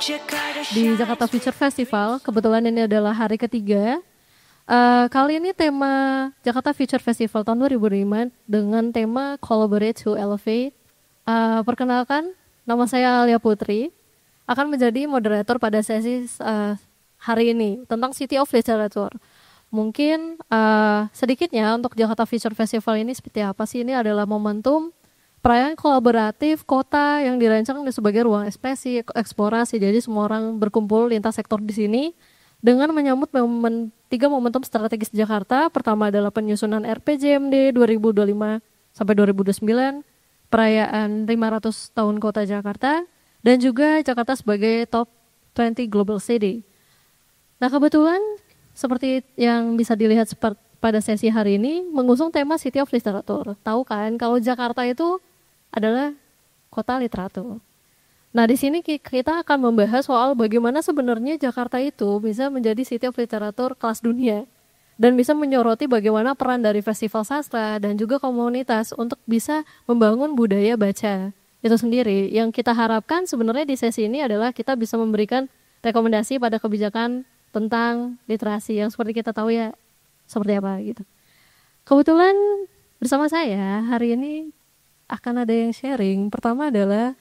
di Jakarta Future Festival. Kebetulan ini adalah hari ketiga. Kali ini tema Jakarta Future Festival tahun 2005 dengan tema Collaborate to Elevate. Perkenalkan, nama saya Alia Putri, akan menjadi moderator pada sesi hari ini tentang City of Literature. Mungkin sedikitnya untuk Jakarta Future Festival ini seperti apa sih? Ini adalah momentum perayaan kolaboratif kota yang dirancang sebagai ruang ekspresi, eksplorasi. Jadi semua orang berkumpul lintas sektor di sini dengan menyambut tiga momentum strategis Jakarta. Pertama adalah penyusunan RPJMD 2025 sampai 2029, perayaan 500 tahun kota Jakarta, dan juga Jakarta sebagai top 20 global city. Nah, kebetulan seperti yang bisa dilihat pada sesi hari ini mengusung tema City of Literature. Tahu kan kalau Jakarta itu adalah kota literatur. Nah, di sini kita akan membahas soal bagaimana sebenarnya Jakarta itu bisa menjadi City of Literature kelas dunia dan bisa menyoroti bagaimana peran dari festival sastra dan juga komunitas untuk bisa membangun budaya baca itu sendiri. Yang kita harapkan sebenarnya di sesi ini adalah kita bisa memberikan rekomendasi pada kebijakan tentang literasi yang seperti kita tahu ya seperti apa gitu. Kebetulan bersama saya hari ini akan ada yang sharing. Pertama adalah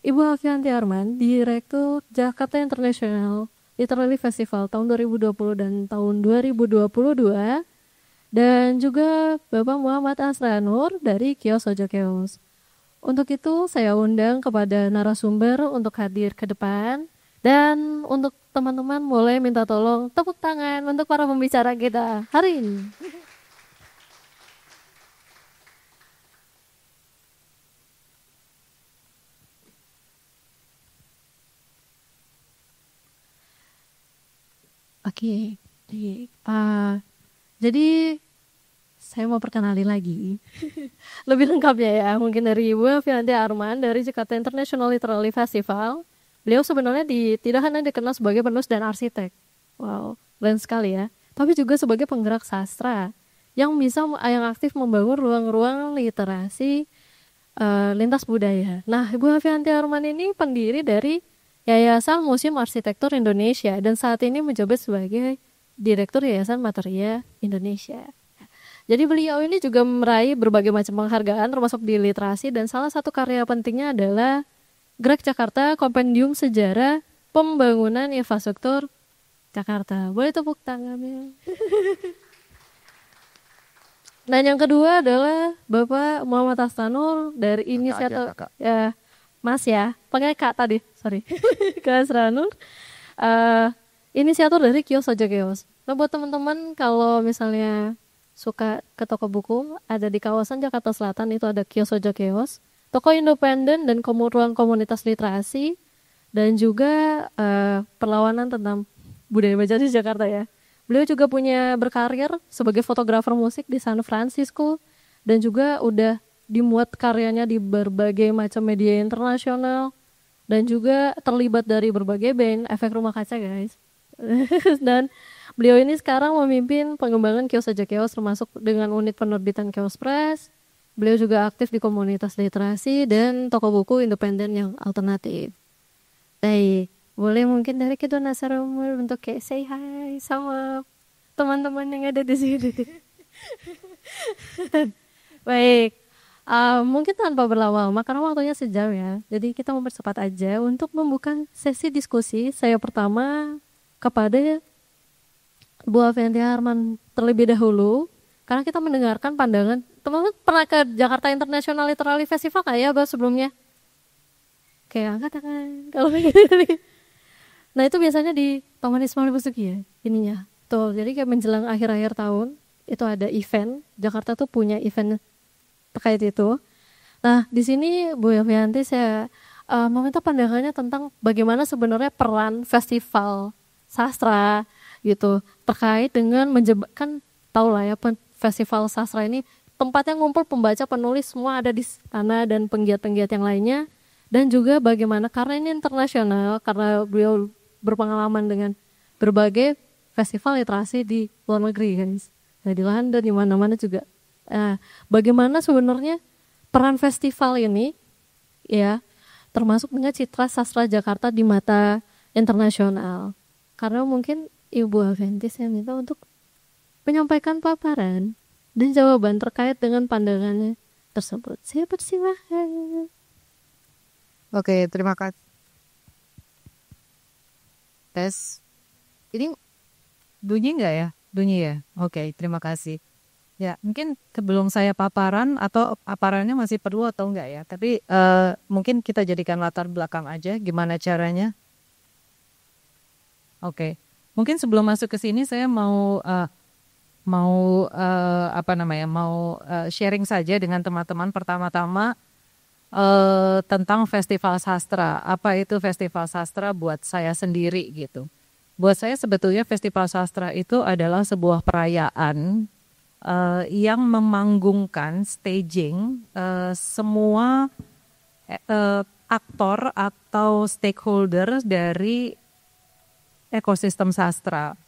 Ibu Alfianti Arman, Direktur Jakarta International Literary Festival tahun 2020 dan tahun 2022, dan juga Bapak Muhammad Asranur dari Kios Ojo Kios. Untuk itu saya undang kepada narasumber untuk hadir ke depan, dan untuk teman-teman boleh minta tolong tepuk tangan untuk para pembicara kita hari ini. Oke. Jadi saya mau perkenalin lagi lebih lengkapnya ya, mungkin dari Ibu Alfianti Arman dari Jakarta International Literary Festival. Beliau sebenarnya tidak hanya dikenal sebagai penulis dan arsitek, wow, keren sekali ya, tapi juga sebagai penggerak sastra yang aktif membangun ruang-ruang literasi lintas budaya. Nah, Ibu Alfianti Arman ini pendiri dari Yayasan Museum Arsitektur Indonesia dan saat ini menjabat sebagai Direktur Yayasan Materia Indonesia. Jadi beliau ini juga meraih berbagai macam penghargaan termasuk di literasi, dan salah satu karya pentingnya adalah Gerak Jakarta, Kompendium Sejarah Pembangunan Infrastruktur Jakarta. Boleh tepuk tangannya. Dan yang kedua adalah Bapak Muhammad Asranur dari inisiatif ya, Mas ya, panggil Kak tadi, sorry. Kak Asranur, inisiator dari Kios Ojo Kios. Nah, buat teman-teman kalau misalnya suka ke toko buku, ada di kawasan Jakarta Selatan itu ada Kios Ojo Kios, toko independen dan ruang komunitas literasi, dan juga perlawanan tentang budaya baca di Jakarta ya. Beliau juga berkarir sebagai fotografer musik di San Francisco, dan juga udah dimuat karyanya di berbagai macam media internasional, dan juga terlibat dari berbagai band efek rumah kaca guys. Dan beliau ini sekarang memimpin pengembangan Kios Ojo Kios termasuk dengan unit penerbitan Kios Press. Beliau juga aktif di komunitas literasi dan toko buku independen yang alternatif. Baik, boleh mungkin dari Kedua Nasarumur untuk kayak say hi sama teman-teman yang ada di sini. Baik. Mungkin tanpa berlama-lama karena waktunya sejam ya, jadi kita mempercepat aja untuk membuka sesi diskusi. Saya pertama kepada Bu Alfianti Arman terlebih dahulu, karena kita mendengarkan pandangan teman-teman. Pernah ke Jakarta International Literary Festival nggak ya sebelumnya? Kayak angkat tangan kalau begini. Nah, itu biasanya di Taman Ismail Marzuki ya ininya tuh. Jadi kayak menjelang akhir-akhir tahun itu ada event, Jakarta tuh punya event terkait itu. Nah, di sini Bu Alfianti saya meminta pandangannya tentang bagaimana sebenarnya peran festival sastra gitu terkait dengan kan tahu lah ya, festival sastra ini tempatnya ngumpul pembaca, penulis semua ada di sana, dan penggiat-penggiat yang lainnya, dan juga bagaimana karena ini internasional, karena beliau berpengalaman dengan berbagai festival literasi di luar negeri guys, nah, di London, di mana-mana juga. Bagaimana sebenarnya peran festival ini ya termasuk dengan citra sastra Jakarta di mata internasional. Karena mungkin Ibu Aventis yang minta untuk menyampaikan paparan dan jawaban terkait dengan pandangannya tersebut. Saya persilahkan. Oke, terima kasih. Tes. Ini bunyi nggak ya? Bunyi ya? Oke, terima kasih. Ya, mungkin sebelum saya paparan atau paparannya masih perlu atau enggak ya. Tapi mungkin kita jadikan latar belakang aja gimana caranya. Oke. Mungkin sebelum masuk ke sini saya mau sharing saja dengan teman-teman pertama-tama tentang festival sastra. Apa itu festival sastra buat saya sendiri gitu. Buat saya sebetulnya festival sastra itu adalah sebuah perayaan yang memanggungkan staging semua aktor atau stakeholder dari ekosistem sastra.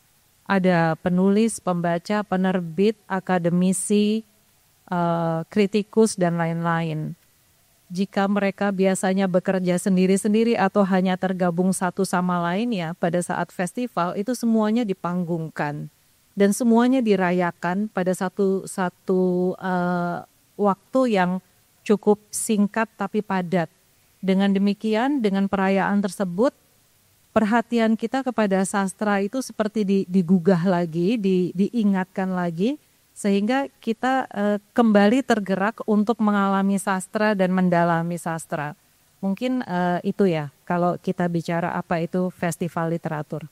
Ada penulis, pembaca, penerbit, akademisi, kritikus, dan lain-lain. Jika mereka biasanya bekerja sendiri-sendiri atau hanya tergabung satu sama lain ya, pada saat festival itu semuanya dipanggungkan. Dan semuanya dirayakan pada satu waktu yang cukup singkat tapi padat. Dengan demikian, dengan perayaan tersebut, perhatian kita kepada sastra itu seperti digugah lagi, diingatkan lagi, sehingga kita kembali tergerak untuk mengalami sastra dan mendalami sastra. Mungkin itu ya, kalau kita bicara apa itu festival literatur.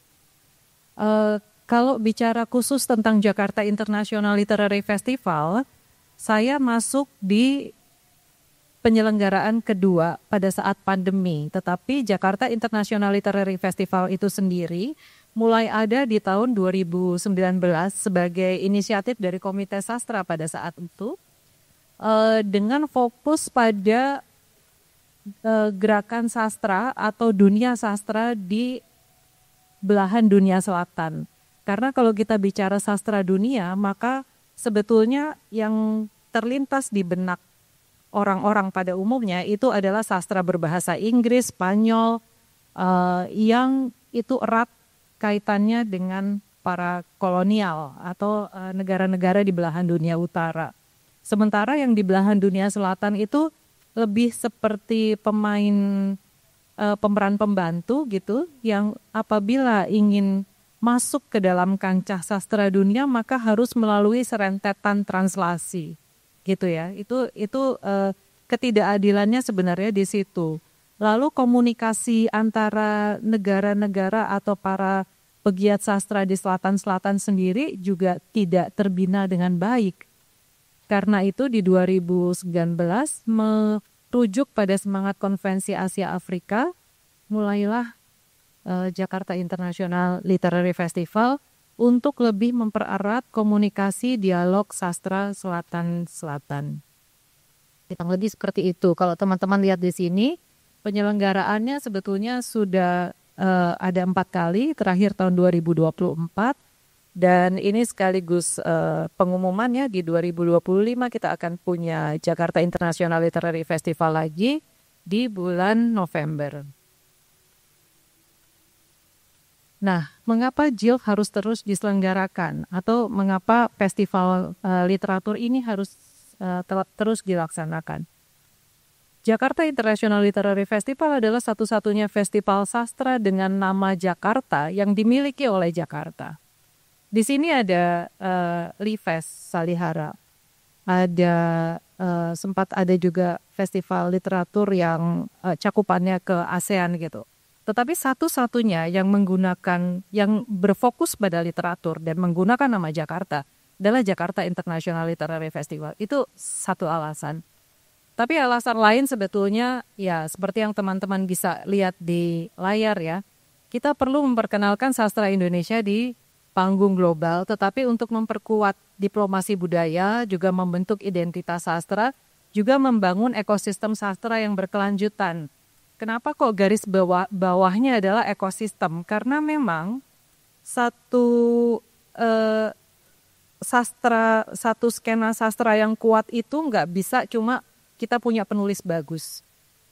Kalau bicara khusus tentang Jakarta International Literary Festival, saya masuk di penyelenggaraan kedua pada saat pandemi. Tetapi Jakarta International Literary Festival itu sendiri mulai ada di tahun 2019 sebagai inisiatif dari Komite Sastra pada saat itu, dengan fokus pada gerakan sastra atau dunia sastra di belahan dunia selatan. Karena kalau kita bicara sastra dunia, maka sebetulnya yang terlintas di benak orang-orang pada umumnya itu adalah sastra berbahasa Inggris, Spanyol, yang itu erat kaitannya dengan para kolonial atau negara-negara di belahan dunia utara. Sementara yang di belahan dunia selatan itu lebih seperti pemeran pembantu gitu, yang apabila ingin masuk ke dalam kancah sastra dunia maka harus melalui serentetan translasi gitu ya. Itu ketidakadilannya sebenarnya di situ. Lalu komunikasi antara negara-negara atau para pegiat sastra di selatan-selatan sendiri juga tidak terbina dengan baik. Karena itu di 2019 merujuk pada semangat konvensi Asia Afrika, mulailah Jakarta International Literary Festival untuk lebih mempererat komunikasi dialog sastra selatan-selatan. Kurang lebih seperti itu. Kalau teman-teman lihat di sini, penyelenggaraannya sebetulnya sudah ada 4 kali, terakhir tahun 2024. Dan ini sekaligus pengumumannya di 2025 kita akan punya Jakarta International Literary Festival lagi di bulan November. Nah, mengapa JILF harus terus diselenggarakan atau mengapa festival literatur ini harus terus dilaksanakan? Jakarta International Literary Festival adalah satu-satunya festival sastra dengan nama Jakarta yang dimiliki oleh Jakarta. Di sini ada Livest Salihara, sempat ada juga festival literatur yang cakupannya ke ASEAN gitu. Tetapi satu-satunya yang berfokus pada literatur dan menggunakan nama Jakarta adalah Jakarta International Literary Festival. Itu satu alasan. Tapi alasan lain sebetulnya ya seperti yang teman-teman bisa lihat di layar ya. Kita perlu memperkenalkan sastra Indonesia di panggung global, tetapi untuk memperkuat diplomasi budaya, juga membentuk identitas sastra, juga membangun ekosistem sastra yang berkelanjutan. Kenapa kok garis bawahnya adalah ekosistem? Karena memang satu skena sastra yang kuat itu nggak bisa cuma kita punya penulis bagus.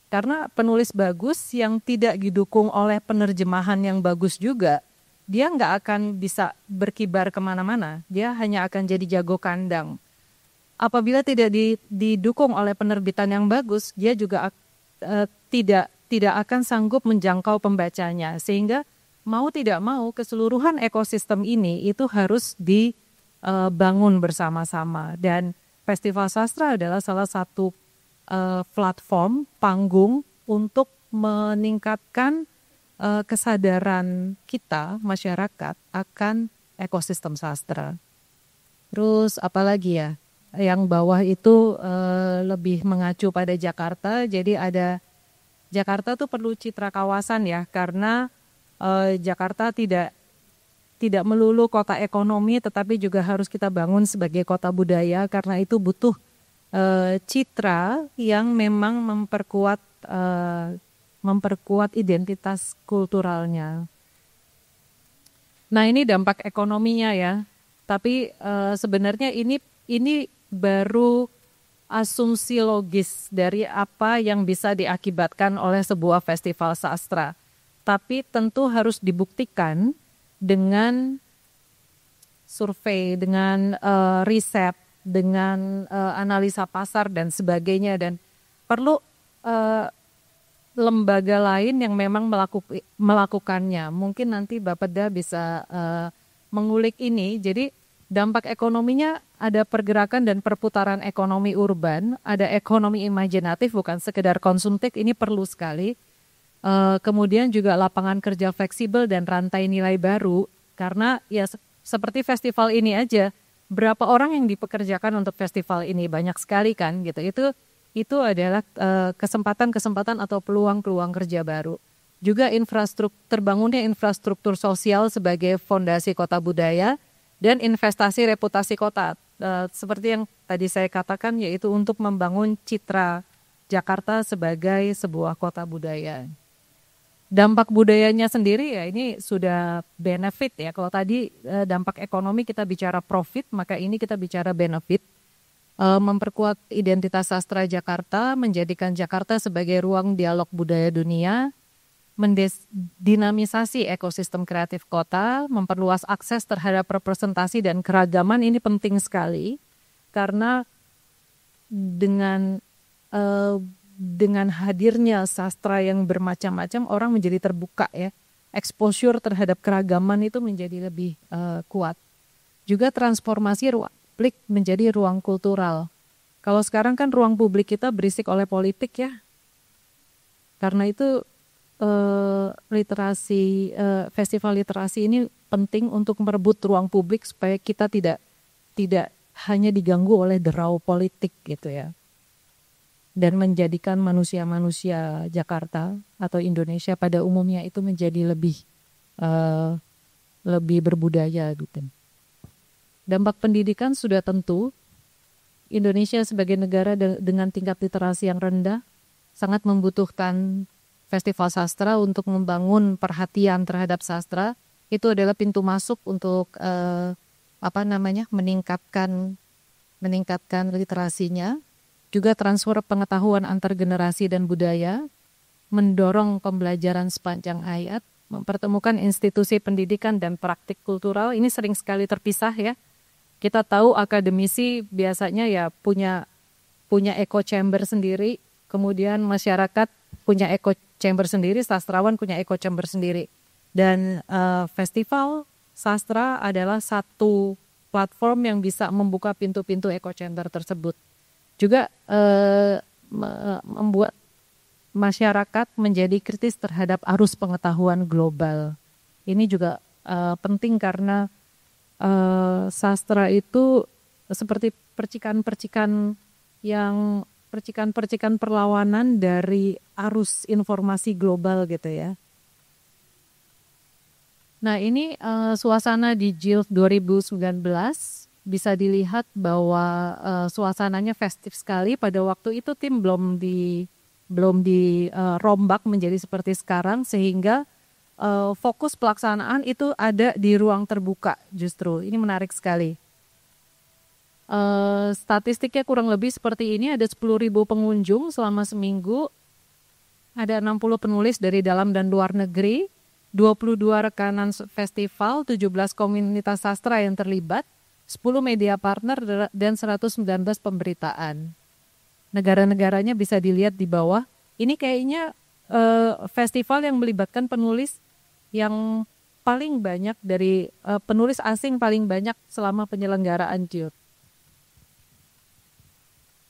Karena penulis bagus yang tidak didukung oleh penerjemahan yang bagus juga, dia nggak akan bisa berkibar kemana-mana. Dia hanya akan jadi jago kandang. Apabila tidak didukung oleh penerbitan yang bagus, dia juga tidak akan sanggup menjangkau pembacanya. Sehingga mau tidak mau keseluruhan ekosistem ini itu harus dibangun bersama-sama. Dan Festival Sastra adalah salah satu platform, panggung untuk meningkatkan kesadaran kita, masyarakat, akan ekosistem sastra. Terus apalagi ya, yang bawah itu lebih mengacu pada Jakarta, jadi ada Jakarta tuh perlu citra kawasan ya, karena Jakarta tidak melulu kota ekonomi, tetapi juga harus kita bangun sebagai kota budaya, karena itu butuh citra yang memang memperkuat identitas kulturalnya. Nah ini dampak ekonominya ya, tapi sebenarnya ini baru asumsi logis dari apa yang bisa diakibatkan oleh sebuah festival sastra. Tapi tentu harus dibuktikan dengan survei, dengan riset, dengan analisa pasar dan sebagainya, dan perlu lembaga lain yang memang melakukannya. Mungkin nanti Bapeda bisa mengulik ini. Jadi dampak ekonominya ada pergerakan dan perputaran ekonomi urban, ada ekonomi imajinatif bukan sekedar konsumtif, ini perlu sekali. Kemudian juga lapangan kerja fleksibel dan rantai nilai baru, karena ya seperti festival ini aja, berapa orang yang dipekerjakan untuk festival ini, banyak sekali kan gitu. Itu adalah kesempatan-kesempatan atau peluang-peluang kerja baru. Juga terbangunnya infrastruktur sosial sebagai fondasi kota budaya dan investasi reputasi kota. Seperti yang tadi saya katakan, yaitu untuk membangun citra Jakarta sebagai sebuah kota budaya. Dampak budayanya sendiri ya ini sudah benefit ya. Kalau tadi dampak ekonomi kita bicara profit, maka ini kita bicara benefit. Memperkuat identitas sastra Jakarta, menjadikan Jakarta sebagai ruang dialog budaya dunia, mendinamisasi ekosistem kreatif kota, memperluas akses terhadap representasi dan keragaman. Ini penting sekali karena dengan hadirnya sastra yang bermacam-macam, orang menjadi terbuka ya. Exposure terhadap keragaman itu menjadi lebih kuat. Juga transformasi ruang publik menjadi ruang kultural. Kalau sekarang kan ruang publik kita berisik oleh politik ya. Karena itu festival literasi ini penting untuk merebut ruang publik supaya kita tidak hanya diganggu oleh derau politik gitu ya. Dan menjadikan manusia-manusia Jakarta atau Indonesia pada umumnya itu menjadi lebih berbudaya gitu. Dampak pendidikan sudah tentu. Indonesia sebagai negara dengan tingkat literasi yang rendah sangat membutuhkan festival sastra untuk membangun perhatian terhadap sastra. Itu adalah pintu masuk untuk meningkatkan literasinya. Juga transfer pengetahuan antar generasi dan budaya, mendorong pembelajaran sepanjang hayat, mempertemukan institusi pendidikan dan praktik kultural. Ini sering sekali terpisah ya. Kita tahu akademisi biasanya ya punya echo chamber sendiri, kemudian masyarakat punya echo chamber sendiri, sastrawan punya echo chamber sendiri. Dan festival sastra adalah satu platform yang bisa membuka pintu-pintu echo chamber tersebut. Juga membuat masyarakat menjadi kritis terhadap arus pengetahuan global. Ini juga penting karena sastra itu seperti percikan-percikan perlawanan dari arus informasi global gitu ya. Nah ini suasana di JILF 2019 bisa dilihat bahwa suasananya festif sekali. Pada waktu itu tim belum dirombak menjadi seperti sekarang, sehingga fokus pelaksanaan itu ada di ruang terbuka justru. Ini menarik sekali. Statistiknya kurang lebih seperti ini, ada 10.000 pengunjung selama seminggu. Ada 60 penulis dari dalam dan luar negeri, 22 rekanan festival, 17 komunitas sastra yang terlibat, 10 media partner, dan 119 pemberitaan. Negara-negaranya bisa dilihat di bawah. Ini kayaknya festival yang melibatkan penulis yang paling banyak dari penulis asing paling banyak selama penyelenggaraan JILF.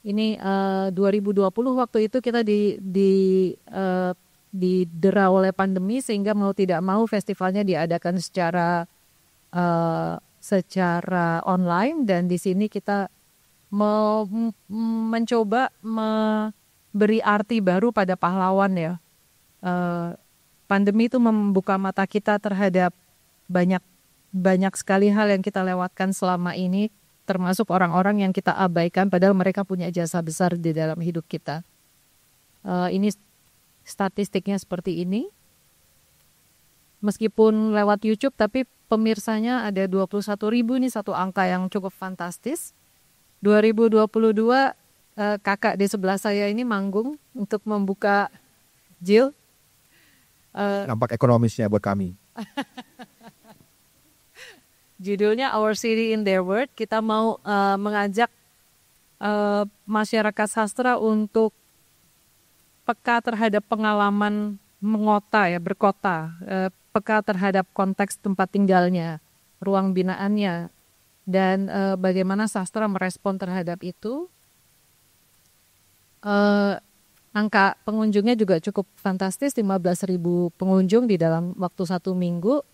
Ini 2020 waktu itu kita didera oleh pandemi sehingga mau tidak mau festivalnya diadakan secara online, dan di sini kita mencoba memberi arti baru pada pahlawan ya. Pandemi itu membuka mata kita terhadap banyak sekali hal yang kita lewatkan selama ini, termasuk orang-orang yang kita abaikan padahal mereka punya jasa besar di dalam hidup kita. Ini statistiknya seperti ini. Meskipun lewat YouTube tapi pemirsanya ada 21.000, ini satu angka yang cukup fantastis. 2022 kakak di sebelah saya ini manggung untuk membuka JILF. Nampak ekonomisnya buat kami. Judulnya Our City in Their Word. Kita mau mengajak masyarakat sastra untuk peka terhadap pengalaman berkota, peka terhadap konteks tempat tinggalnya, ruang binaannya, dan bagaimana sastra merespon terhadap itu. Angka pengunjungnya juga cukup fantastis, 15.000 pengunjung di dalam waktu 1 minggu.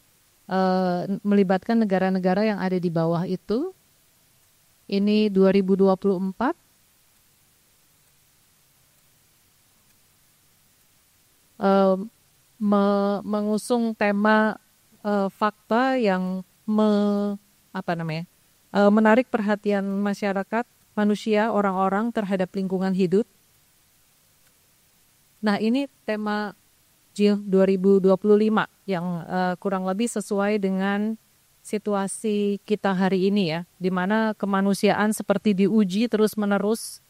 Melibatkan negara-negara yang ada di bawah itu. Ini 2024. Mengusung tema fakta yang menarik perhatian masyarakat, manusia, orang-orang terhadap lingkungan hidup. Nah, ini tema JILF 2025 yang kurang lebih sesuai dengan situasi kita hari ini ya, di mana kemanusiaan seperti diuji terus-menerus,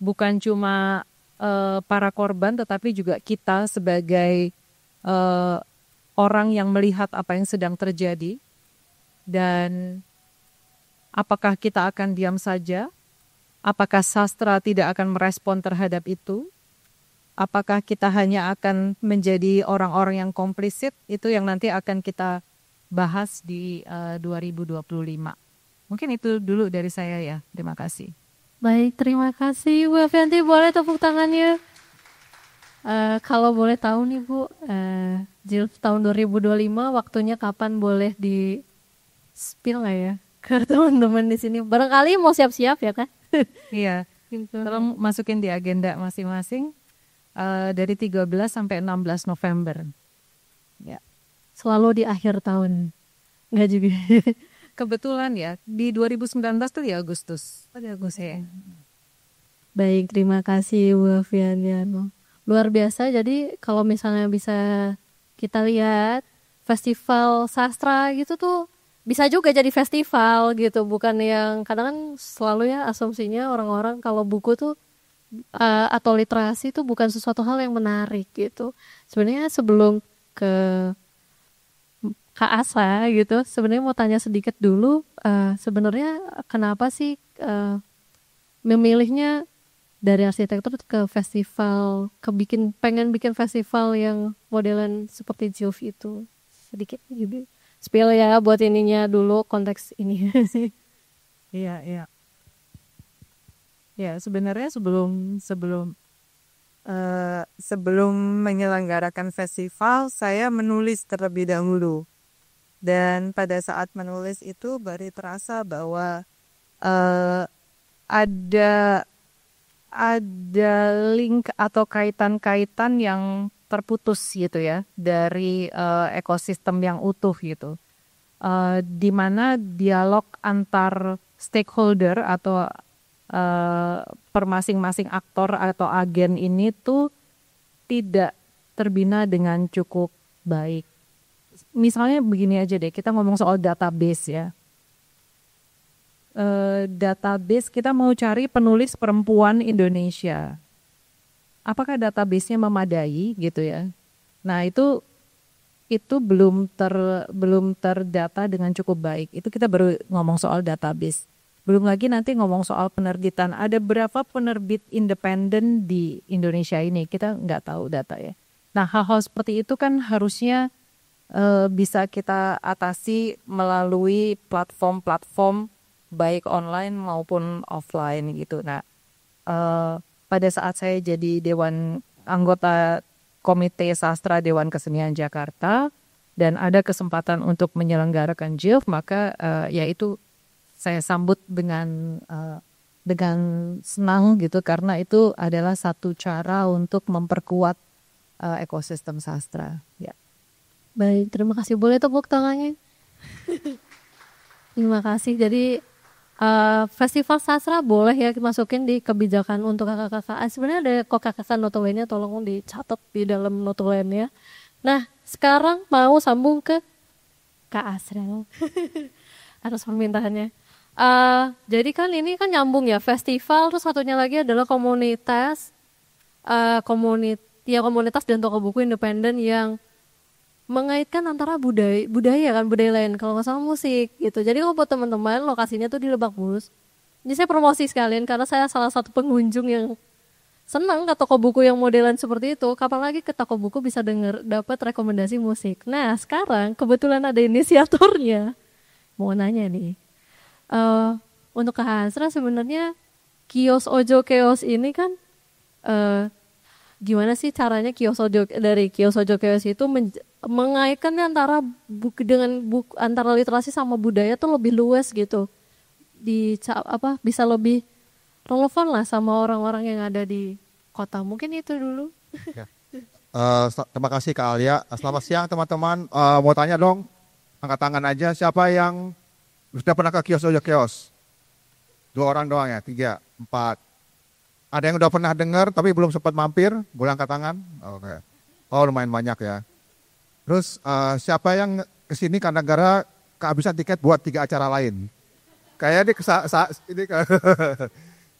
bukan cuma para korban tetapi juga kita sebagai orang yang melihat apa yang sedang terjadi. Dan apakah kita akan diam saja? Apakah sastra tidak akan merespon terhadap itu? Apakah kita hanya akan menjadi orang-orang yang komplisit? Itu yang nanti akan kita bahas di 2025. Mungkin itu dulu dari saya ya. Terima kasih. Baik, terima kasih Bu Evianti. Boleh tepuk tangannya? Kalau boleh tahu nih Bu, JILF tahun 2025 waktunya kapan, boleh di spill nggak ya ke teman-teman di sini? Barangkali mau siap-siap ya kan? Iya, tolong masukin di agenda masing-masing. Dari 13 sampai 16 November. Ya. Selalu di akhir tahun. Enggak juga. Kebetulan ya, di 2019 tuh di Agustus. Pada Agustus ya. Baik, terima kasih Bu Evianti. Luar biasa. Jadi kalau misalnya bisa kita lihat festival sastra gitu tuh bisa juga jadi festival gitu. Bukan yang kadang kan selalu ya asumsinya orang-orang kalau buku tuh atau literasi itu bukan sesuatu hal yang menarik gitu. Sebenarnya sebelum ke Kak Asa gitu, sebenarnya mau tanya sedikit dulu, sebenarnya kenapa sih memilihnya dari arsitektur ke festival, pengen bikin festival yang modelan seperti JILF itu? Sedikit juga spill ya buat ininya dulu, konteks ini sih. Iya, iya. Ya, sebenarnya sebelum menyelenggarakan festival, saya menulis terlebih dahulu. Dan pada saat menulis itu baru terasa bahwa ada link atau kaitan-kaitan yang terputus gitu ya dari ekosistem yang utuh gitu. Di mana dialog antar stakeholder atau per masing-masing aktor atau agen ini tuh tidak terbina dengan cukup baik. Misalnya begini aja deh, kita ngomong soal database ya. Database kita mau cari penulis perempuan Indonesia. apakah database-nya memadai gitu ya. Nah, itu belum terdata dengan cukup baik. Itu kita baru ngomong soal database. Belum lagi nanti ngomong soal penerbitan. Ada berapa penerbit independen di Indonesia ini? Kita nggak tahu data ya. Nah, hal-hal seperti itu kan harusnya bisa kita atasi melalui platform-platform baik online maupun offline gitu. Nah, pada saat saya jadi anggota Komite Sastra Dewan Kesenian Jakarta dan ada kesempatan untuk menyelenggarakan JILF, maka yaitu saya sambut dengan senang gitu, karena itu adalah satu cara untuk memperkuat ekosistem sastra. Ya. Baik, terima kasih. Boleh tepuk tangannya? Terima kasih. Jadi festival sastra boleh ya masukin di kebijakan untuk kakak-kakak. Sebenarnya ada kok kakak notulennya, tolong dicatat di dalam notulennya. Nah, sekarang mau sambung ke Kak Asrel. Harus permintaannya. Jadi kan ini kan nyambung ya, festival, terus satunya lagi adalah komunitas dan toko buku independen yang mengaitkan antara budaya lain, kalau nggak salah musik gitu. Jadi kalau buat teman-teman, lokasinya tuh di Lebak Bulus. Ini saya promosi sekalian karena saya salah satu pengunjung yang senang ke toko buku yang modelan seperti itu. Kapan lagi ke toko buku bisa dapat rekomendasi musik. Nah, sekarang kebetulan ada inisiatornya. Mau nanya nih, untuk Kak Hasra, sebenarnya kios Ojo Keos ini kan gimana sih caranya kios Ojo Keos itu mengaitkan antara antara literasi sama budaya tuh lebih luas gitu, bisa lebih relevan lah sama orang-orang yang ada di kota. Mungkin itu dulu. Ya. Terima kasih Kak Alia. Selamat siang teman-teman. Mau tanya dong, angkat tangan aja, siapa yang sudah pernah ke kios Ojo Keos? 2 orang doang ya, 3, 4. Ada yang udah pernah dengar tapi belum sempat mampir? Boleh angkat tangan? Oke. Oh, lumayan banyak ya. Terus siapa yang kesini karena gara kehabisan tiket buat 3 acara lain? Kayaknya ini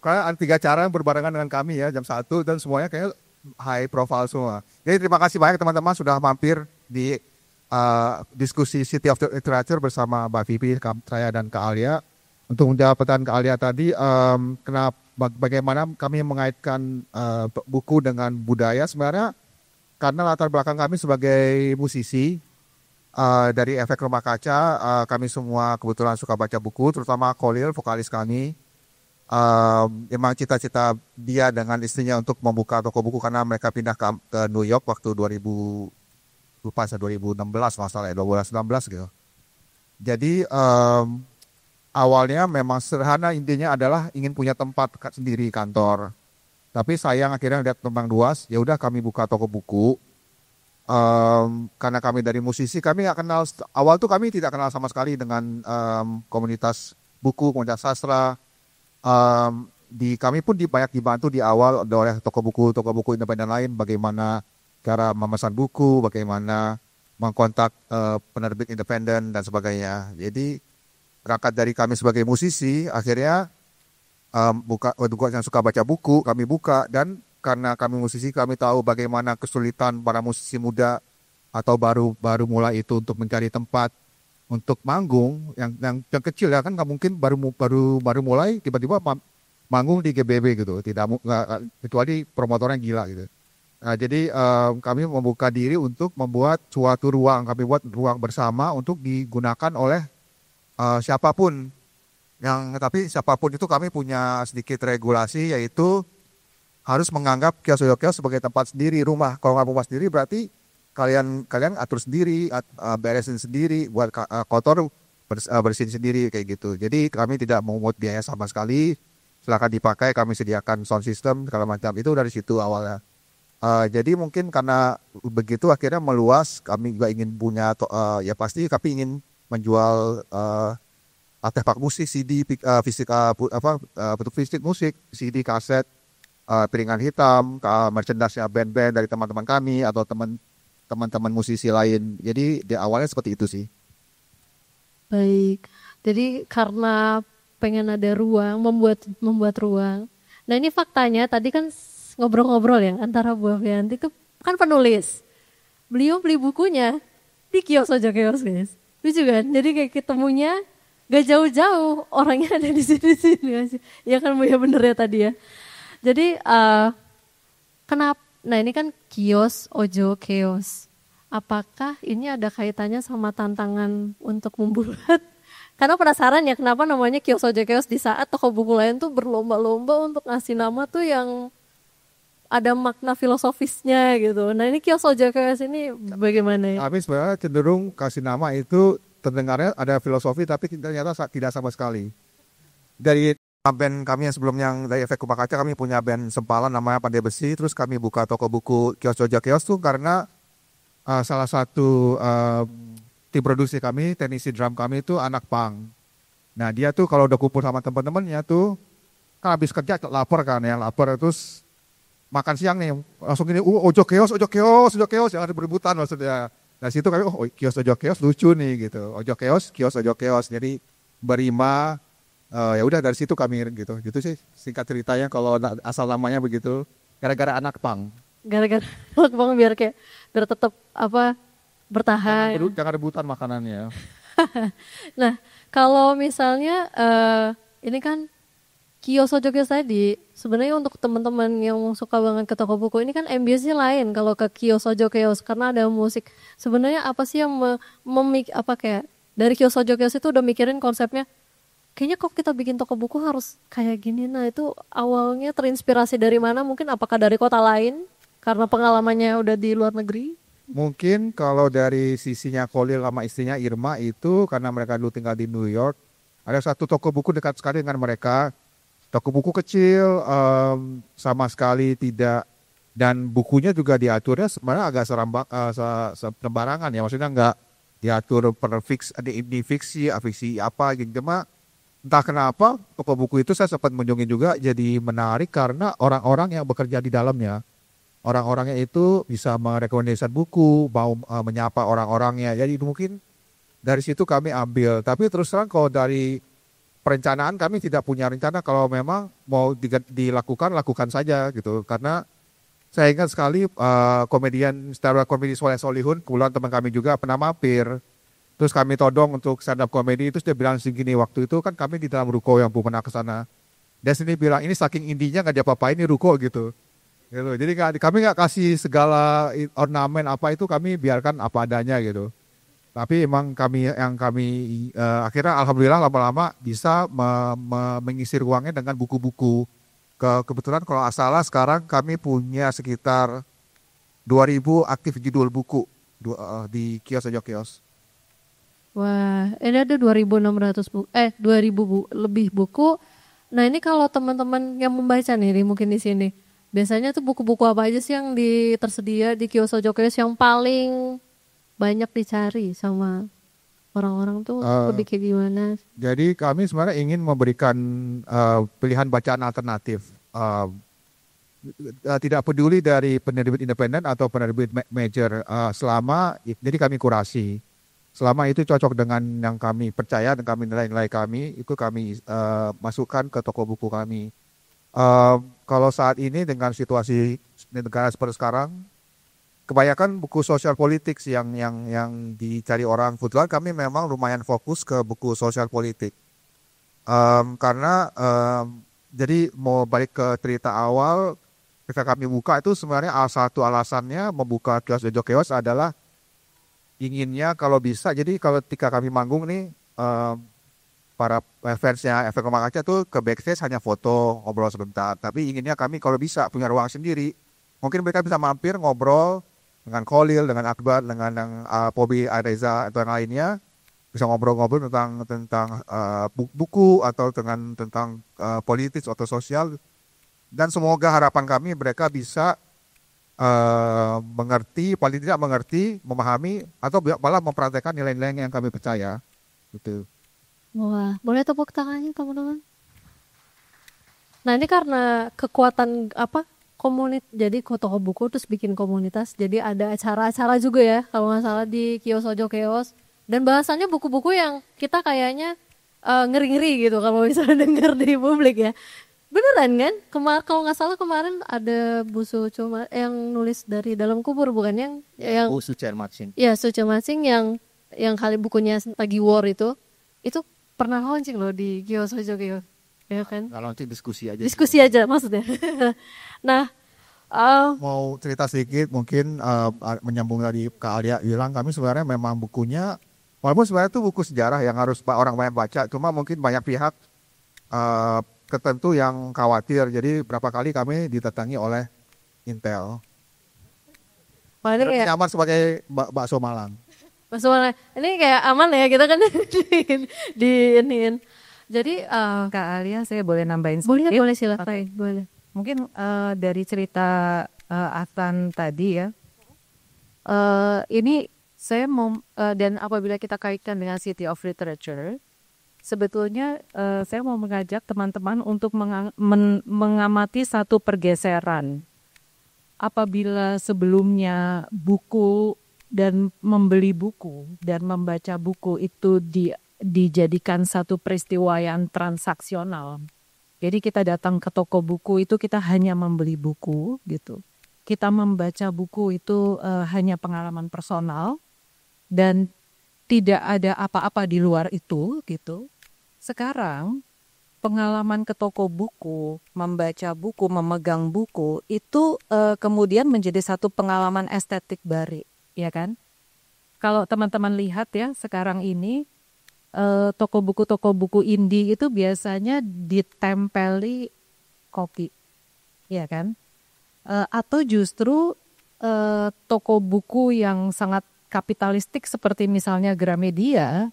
karena ada 3 acara yang berbarengan dengan kami ya, jam 1, dan semuanya kayak high profile semua. Jadi terima kasih banyak teman-teman sudah mampir di diskusi City of Literature bersama Mbak Vivi, saya dan Kak Alia. Untuk menjawab pertanyaan Kak Alia tadi, bagaimana kami mengaitkan buku dengan budaya, sebenarnya karena latar belakang kami sebagai musisi, dari Efek Rumah Kaca, kami semua kebetulan suka baca buku, terutama Khalil, vokalis kami. Memang cita-cita dia dengan istrinya untuk membuka toko buku karena mereka pindah ke New York waktu 2016 masalah ya, 2019 gitu. Jadi awalnya memang sederhana, intinya adalah ingin punya tempat sendiri kantor. Tapi sayang akhirnya lihat tembang luas, ya udah kami buka toko buku. Karena kami dari musisi, kami nggak kenal, awal tuh kami tidak kenal sama sekali dengan komunitas buku, komunitas sastra. Kami pun banyak dibantu di awal oleh toko buku independen lain, bagaimana cara memesan buku, bagaimana mengkontak penerbit independen dan sebagainya. Jadi berangkat dari kami sebagai musisi, akhirnya buka yang suka baca buku, kami buka, dan karena kami musisi, kami tahu bagaimana kesulitan para musisi muda atau baru mulai itu untuk mencari tempat untuk manggung yang kecil ya, kan nggak mungkin baru mulai tiba-tiba manggung di GBB gitu, tidak kecuali promotornya gila gitu. Nah, jadi kami membuka diri untuk membuat suatu ruang, kami buat ruang bersama untuk digunakan oleh siapapun. Tapi siapapun itu kami punya sedikit regulasi, yaitu harus menganggap kios-kios sebagai tempat sendiri, rumah. Kalau nggak rumah sendiri berarti kalian atur sendiri, beresin sendiri, buat kotor bersihin sendiri kayak gitu. Jadi kami tidak memungut biaya sama sekali. Silakan dipakai, kami sediakan sound system segala macam. Itu dari situ awalnya. Jadi mungkin karena begitu akhirnya meluas, kami juga ingin punya ya pasti kami ingin menjual artefak musik, CD, bentuk fisik musik, CD, kaset, piringan hitam, merchandise-nya band-band dari teman-teman kami atau teman-teman musisi lain. Jadi di awalnya seperti itu sih. Baik. Jadi karena pengen ada ruang, membuat ruang. Nah, ini faktanya tadi kan ngobrol-ngobrol ya antara Bu Avianti itu kan penulis. Beliau beli bukunya di kios Ojo Keos guys. Lucu kan? Jadi kayak ketemunya gak jauh-jauh, orangnya ada di sini-sini. Ya kan Bu ya, bener ya tadi ya. Jadi kenapa? Nah ini kan kios Ojo Keos. Apakah ini ada kaitannya sama tantangan untuk membuat? Karena penasaran ya kenapa namanya kios Ojo Keos di saat toko buku lain tuh berlomba-lomba untuk ngasih nama tuh yang ada makna filosofisnya gitu. Nah ini kios Ojo Keos ini bagaimana ya? Kami sebenarnya cenderung kasih nama itu terdengarnya ada filosofi tapi ternyata tidak sama sekali. Dari band kami yang sebelumnya dari Efek Rumah Kaca, kami punya band sempalan namanya Pandai Besi. Terus kami buka toko buku kios Ojo Keos tuh karena salah satu tim produksi kami, teknisi drum kami itu anak punk. Nah dia tuh kalau udah kumpul sama teman-temannya tuh, kan habis kerja lapar kan ya, lapar terus makan siang nih, langsung gini, Ojo Keos, Ojo Keos, Ojo Keos, yang ada berebutan maksudnya. Nah situ kami, kios Ojo Keos lucu nih gitu, Ojo Keos, kios Ojo Keos, jadi berima, ya udah dari situ kami gitu sih singkat ceritanya kalau asal namanya begitu, gara-gara anak punk. Gara-gara anak punk biar tetap bertahan. Jangan rebutan makanannya. Nah, kalau misalnya ini kan kios Ojo Keos tadi, sebenarnya untuk teman-teman yang suka banget ke toko buku ini kan ambience-nya lain kalau ke kios Ojo Keos karena ada musik. Sebenarnya apa sih yang kayak dari kios Ojo Keos itu udah mikirin konsepnya? Kayaknya kok kita bikin toko buku harus kayak gini. Nah, itu awalnya terinspirasi dari mana? Mungkin apakah dari kota lain karena pengalamannya udah di luar negeri? Mungkin kalau dari sisinya Khalil sama istrinya Irma itu karena mereka dulu tinggal di New York, ada satu toko buku dekat sekali dengan mereka, toko buku kecil sama sekali tidak, dan bukunya juga diaturnya sebenarnya agak sembarangan ya, maksudnya nggak diatur per fiksi apa gitu, cuma entah kenapa toko buku itu saya sempat mengunjungi juga jadi menarik karena orang-orang yang bekerja di dalamnya. Orang-orangnya itu bisa merekomendasikan buku, mau menyapa orang-orangnya. Jadi mungkin dari situ kami ambil. Tapi terus terang kalau dari perencanaan kami tidak punya rencana. Kalau memang mau dilakukan, lakukan saja gitu. Karena saya ingat sekali komedian stand up comedy Soleh Solihun, kebetulan teman kami juga pernah mampir. Terus kami todong untuk stand up comedy, terus dia bilang segini, waktu itu kan kami di dalam ruko yang pernah ke sana. Dia sendiri bilang ini saking indinya nggak diapa-apain ini ruko gitu. Jadi kami nggak kasih segala ornamen apa itu, kami biarkan apa adanya gitu. Tapi emang kami akhirnya alhamdulillah lama-lama bisa mengisi ruangnya dengan buku-buku. Kebetulan kalau asalah sekarang kami punya sekitar 2.000 aktif judul buku di kios Ojo Keos. Wah, ini ada 2.600 buku, 2.000 lebih buku. Nah ini kalau teman-teman yang membaca nih mungkin di sini. Biasanya tuh buku-buku apa aja sih yang tersedia di kios Ojo Keos yang paling banyak dicari sama orang-orang tuh lebih kayak gimana? Jadi kami sebenarnya ingin memberikan pilihan bacaan alternatif. Tidak peduli dari penerbit independen atau penerbit major, jadi kami kurasi. Selama itu cocok dengan yang kami percaya dan kami nilai-nilai kami, itu kami masukkan ke toko buku kami. Kalau saat ini dengan situasi negara seperti sekarang, kebanyakan buku sosial politik yang dicari orang. Kebetulan kami memang lumayan fokus ke buku sosial politik, karena jadi mau balik ke cerita awal, ketika kami buka itu sebenarnya satu alasannya membuka kios Ojo Keos adalah inginnya kalau bisa. Jadi kalau ketika kami manggung nih, para fansnya Efek Rumah Kaca tuh ke backstage hanya foto, ngobrol sebentar. Tapi inginnya kami kalau bisa punya ruang sendiri. Mungkin mereka bisa mampir ngobrol dengan Khalil, dengan Akbar, dengan yang Pobi, Areza atau yang lainnya. Bisa ngobrol-ngobrol tentang buku atau tentang politis atau sosial. Dan semoga harapan kami mereka bisa mengerti, paling tidak mengerti, memahami, atau malah mempraktekkan nilai-nilai yang kami percaya. Gitu. Wah, boleh tepuk tangannya teman-teman. Nah ini karena kekuatan jadi toko buku terus bikin komunitas, jadi ada acara-acara juga ya kalau nggak salah di kios Ojo Keos. Dan bahasannya buku-buku yang kita kayaknya ngeri-ngeri gitu kalau misalnya dengar di publik ya. Beneran kan? Kalau nggak salah kemarin ada Bu Suco yang nulis dari dalam kubur, bukan yang Oh, Suci Marcin. ya Suco Masing yang kali bukunya lagi war itu pernah launching loh di Kyosojo Kyo, ya kan? Kalau nanti diskusi aja. Diskusi aja maksudnya. Nah, Mau cerita sedikit mungkin menyambung tadi Kak Alia bilang, kami sebenarnya memang bukunya walaupun sebenarnya itu buku sejarah yang harus orang banyak baca, cuma mungkin banyak pihak tertentu yang khawatir, jadi berapa kali kami didatangi oleh Intel. paling kayak Nyaman sebagai bakso Malang. maksudnya ini kayak aman ya kita kan di iniin. Jadi Kak Alia, saya boleh nambahin boleh sedikit? boleh silakan boleh. Mungkin dari cerita Afan tadi ya, ini saya mau dan apabila kita kaitkan dengan City of Literature, sebetulnya saya mau mengajak teman-teman untuk mengamati satu pergeseran. Apabila sebelumnya buku dan membeli buku dan membaca buku itu dijadikan satu peristiwa yang transaksional. Jadi kita datang ke toko buku itu kita hanya membeli buku gitu. Kita membaca buku itu hanya pengalaman personal dan tidak ada apa-apa di luar itu gitu. Sekarang pengalaman ke toko buku, membaca buku, memegang buku itu kemudian menjadi satu pengalaman estetik baru, ya kan? Kalau teman-teman lihat ya sekarang ini toko buku indie itu biasanya ditempeli kopi, ya kan? Atau justru toko buku yang sangat kapitalistik seperti misalnya Gramedia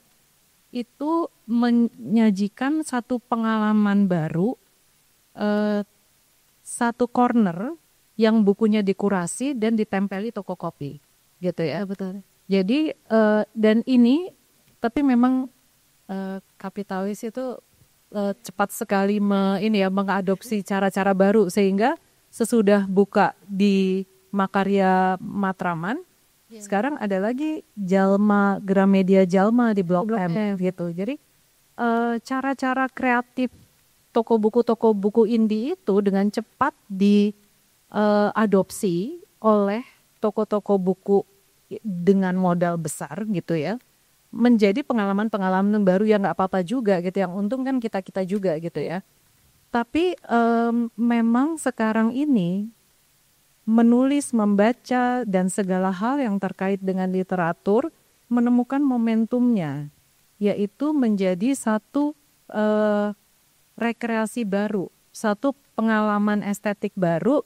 itu menyajikan satu pengalaman baru, satu corner yang bukunya dikurasi dan ditempeli toko kopi, gitu ya. Betul. Jadi dan ini tapi memang kapitalis itu cepat sekali mengadopsi cara-cara baru sehingga sesudah buka di Makarya Matraman, sekarang ada lagi Gramedia Jalma di Blok M gitu. Jadi cara-cara kreatif toko buku indie itu dengan cepat diadopsi oleh toko-toko buku dengan modal besar gitu ya, menjadi pengalaman-pengalaman baru yang nggak apa-apa juga gitu, yang untung kan kita juga gitu ya. Tapi memang sekarang ini menulis, membaca dan segala hal yang terkait dengan literatur menemukan momentumnya, yaitu menjadi satu rekreasi baru, satu pengalaman estetik baru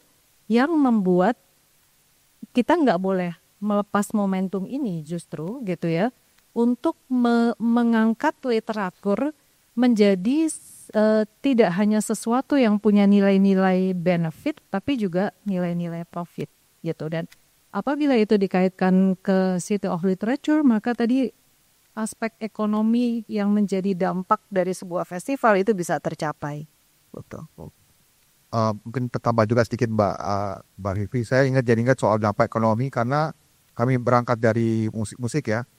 yang membuat kita nggak boleh melepas momentum ini justru gitu ya, untuk mengangkat literatur menjadi tidak hanya sesuatu yang punya nilai-nilai benefit, tapi juga nilai-nilai profit gitu. Dan apabila itu dikaitkan ke City of Literature, maka tadi aspek ekonomi yang menjadi dampak dari sebuah festival itu bisa tercapai. Betul. Mungkin tambah juga sedikit Mbak Vivi, saya ingat soal dampak ekonomi karena kami berangkat dari musik ya.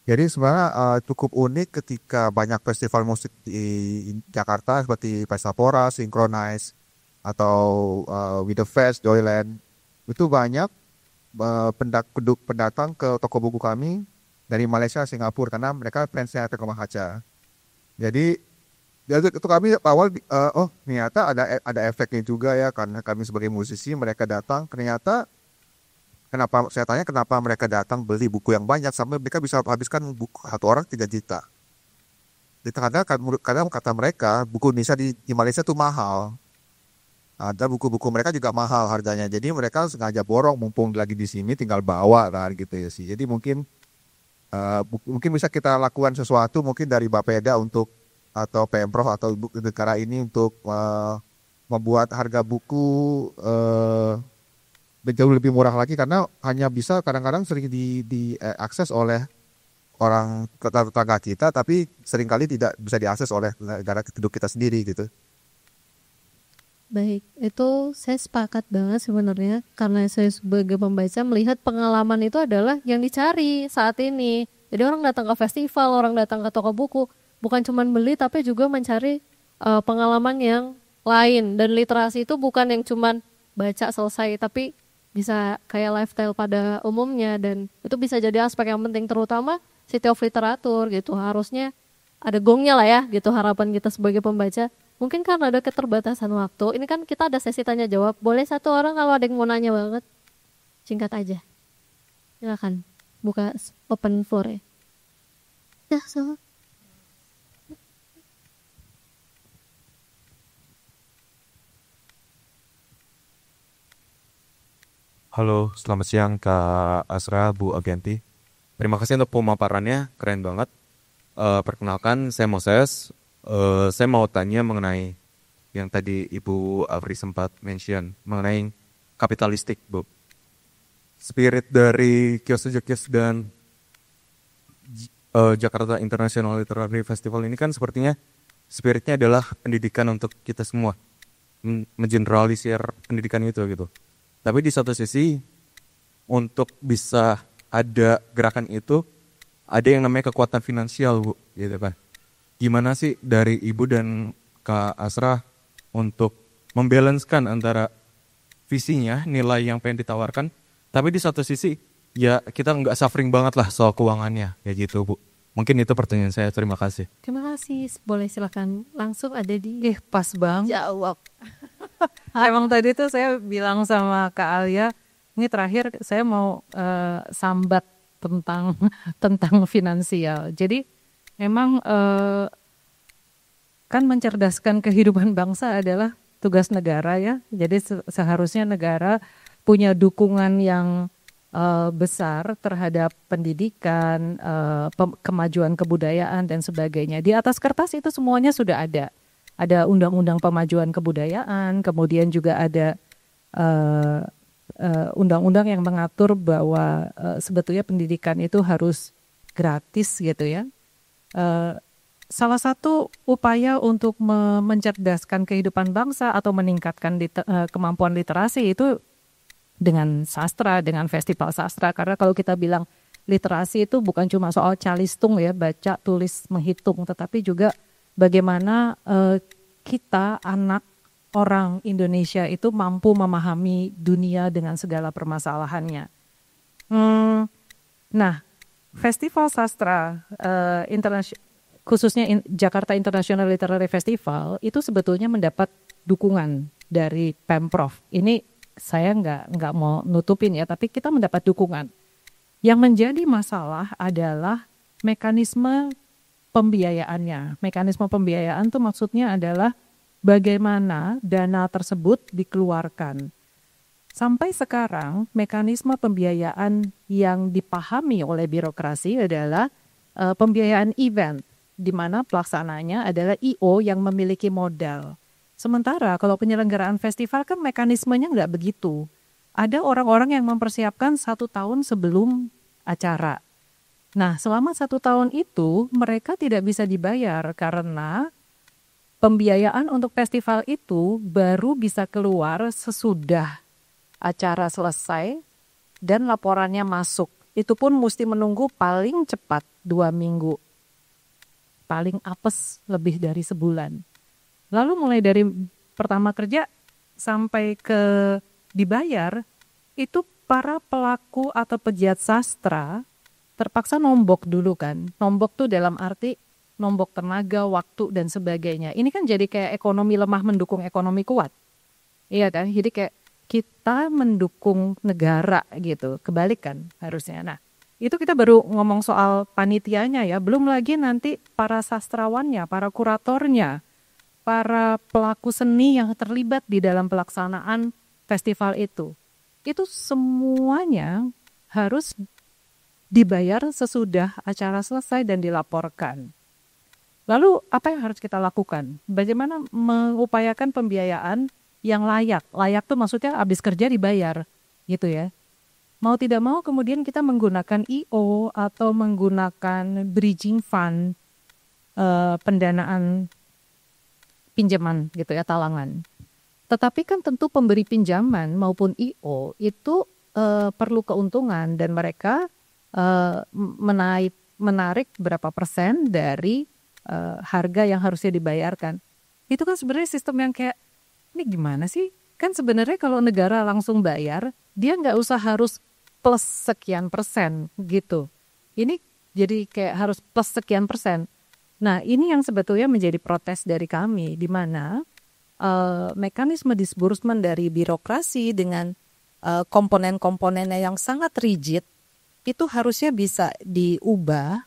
Jadi sebenarnya cukup unik ketika banyak festival musik di Jakarta seperti Pestapora, Synchronize, atau With The Fest, Joyland. Itu banyak pendatang ke toko buku kami dari Malaysia, Singapura, karena mereka fansnya Teko Mahaca. Jadi itu kami awal, ternyata ada efeknya juga ya, karena kami sebagai musisi, mereka datang, ternyata saya tanya kenapa mereka datang beli buku yang banyak sampai mereka bisa habiskan buku satu orang 3 juta. Kadang kata mereka buku Indonesia di Malaysia tuh mahal. Ada buku-buku mereka juga mahal harganya. Jadi mereka sengaja borong mumpung lagi di sini tinggal bawa kan gitu ya sih. Jadi mungkin bisa kita lakukan sesuatu mungkin dari Bapeda atau Pemprov atau negara ini untuk membuat harga buku jauh lebih murah lagi, karena hanya bisa kadang-kadang sering diakses oleh orang tetangga kita, tapi seringkali tidak bisa diakses oleh negara penduduk kita sendiri gitu. Baik, itu saya sepakat banget sebenarnya, karena saya sebagai pembaca melihat pengalaman itu adalah yang dicari saat ini. Jadi orang datang ke festival, orang datang ke toko buku, bukan cuma beli tapi juga mencari pengalaman yang lain. Dan literasi itu bukan yang cuman baca selesai, tapi bisa kayak lifestyle pada umumnya, dan itu bisa jadi aspek yang penting, terutama city of literatur gitu. Harusnya ada gongnya lah ya gitu, harapan kita sebagai pembaca. Mungkin karena ada keterbatasan waktu, ini kan kita ada sesi tanya jawab, boleh satu orang kalau ada yang mau nanya banget, singkat aja, silakan buka open floor ya. Ya, so. Halo, selamat siang Kak Asra, Bu Agenti. Terima kasih untuk pemaparannya, keren banget. Perkenalkan, saya Moses. Saya mau tanya mengenai yang tadi Ibu Afri sempat mention, mengenai kapitalistik, Bu. Spirit dari Kios dan Jakarta International Literary Festival ini kan sepertinya spiritnya adalah pendidikan untuk kita semua. Mengeneralisir pendidikan itu gitu. Tapi di satu sisi, untuk bisa ada gerakan itu, ada yang namanya kekuatan finansial, Bu, gitu kan. Gimana sih dari Ibu dan Kak Asra untuk membalancekan antara visinya, nilai yang pengen ditawarkan, tapi di satu sisi, ya kita nggak suffering banget lah soal keuangannya, ya gitu, Bu. Mungkin itu pertanyaan saya, terima kasih. Terima kasih, boleh silakan langsung ada di Pas bang. jawab. Emang tadi tuh saya bilang sama Kak Alia, ini terakhir saya mau sambat tentang tentang finansial. Jadi memang kan mencerdaskan kehidupan bangsa adalah tugas negara ya. Jadi seharusnya negara punya dukungan yang besar terhadap pendidikan, kemajuan kebudayaan dan sebagainya. Di atas kertas itu semuanya sudah ada. Ada undang-undang pemajuan kebudayaan, kemudian juga ada undang-undang yang mengatur bahwa sebetulnya pendidikan itu harus gratis gitu ya. Salah satu upaya untuk mencerdaskan kehidupan bangsa atau meningkatkan kemampuan literasi itu dengan sastra, dengan festival sastra. Karena kalau kita bilang literasi itu bukan cuma soal calistung ya, baca, tulis, menghitung, tetapi juga bagaimana kita anak orang Indonesia itu mampu memahami dunia dengan segala permasalahannya. Nah, Festival Sastra khususnya Jakarta International Literary Festival itu sebetulnya mendapat dukungan dari Pemprov. Ini saya nggak mau nutupin ya, tapi kita mendapat dukungan. Yang menjadi masalah adalah mekanisme pembiayaannya. Mekanisme pembiayaan itu maksudnya adalah bagaimana dana tersebut dikeluarkan. Sampai sekarang mekanisme pembiayaan yang dipahami oleh birokrasi adalah pembiayaan event, di mana pelaksananya adalah I.O. yang memiliki modal. Sementara kalau penyelenggaraan festival kan mekanismenya nggak begitu. Ada orang-orang yang mempersiapkan 1 tahun sebelum acara. Nah, selama 1 tahun itu mereka tidak bisa dibayar karena pembiayaan untuk festival itu baru bisa keluar sesudah acara selesai dan laporannya masuk. Itu pun mesti menunggu paling cepat 2 minggu. Paling apes lebih dari sebulan. Lalu mulai dari pertama kerja sampai ke dibayar, itu para pelaku atau pegiat sastra terpaksa nombok dulu kan. Nombok tuh dalam arti nombok tenaga, waktu dan sebagainya. Ini kan jadi kayak ekonomi lemah mendukung ekonomi kuat. Iya kan? Jadi kayak kita mendukung negara gitu. Kebalik kan harusnya. Nah, itu kita baru ngomong soal panitianya ya. Belum lagi nanti para sastrawannya, para kuratornya, para pelaku seni yang terlibat di dalam pelaksanaan festival itu. Itu semuanya harus dibayar sesudah acara selesai dan dilaporkan. Lalu apa yang harus kita lakukan? Bagaimana mengupayakan pembiayaan yang layak? Layak tuh maksudnya habis kerja dibayar gitu ya. Mau tidak mau kemudian kita menggunakan I.O. atau menggunakan bridging fund, pendanaan pinjaman gitu ya, talangan. Tetapi kan tentu pemberi pinjaman maupun I.O. itu perlu keuntungan dan mereka menarik berapa persen dari harga yang harusnya dibayarkan. Itu kan sebenarnya sistem yang kayak ini gimana sih? Kan sebenarnya kalau negara langsung bayar, dia nggak usah harus plus sekian persen gitu. Ini jadi kayak harus plus sekian persen. Nah, ini yang sebetulnya menjadi protes dari kami, di mana mekanisme disbursement dari birokrasi dengan komponen-komponennya yang sangat rigid, itu harusnya bisa diubah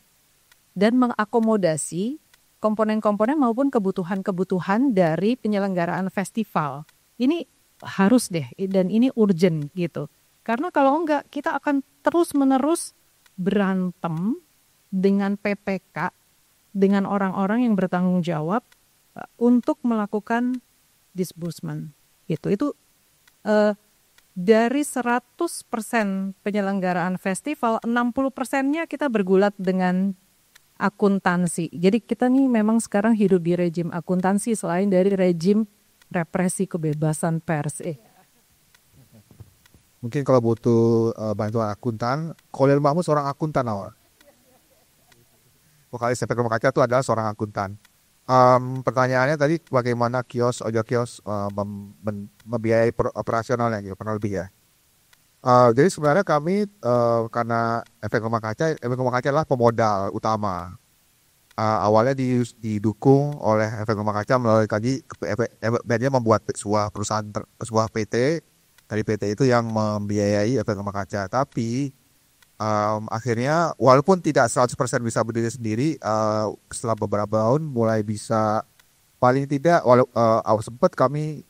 dan mengakomodasi komponen-komponen maupun kebutuhan-kebutuhan dari penyelenggaraan festival. Ini harus deh, dan ini urgent gitu. Karena kalau enggak, kita akan terus-menerus berantem dengan PPK, dengan orang-orang yang bertanggung jawab untuk melakukan disbursement. Itu dari 100% penyelenggaraan festival, 60%-nya kita bergulat dengan akuntansi. Jadi kita nih memang sekarang hidup di rejim akuntansi selain dari rejim represi kebebasan pers. Mungkin kalau butuh bantuan akuntan, Khalil Mahmud seorang akuntan awal. Vokalis Efek Rumah Kaca itu adalah seorang akuntan. Pertanyaannya tadi bagaimana ojol kios membiayai operasionalnya gitu, kurang lebih ya. Jadi sebenarnya kami karena Efek Rumah Kaca adalah pemodal utama. Awalnya didukung oleh Efek Rumah Kaca melalui dia membuat sebuah PT. Dari PT itu yang membiayai Efek Rumah Kaca. Tapi akhirnya walaupun tidak 100% bisa berdiri sendiri, setelah beberapa tahun mulai bisa, paling tidak sempat kami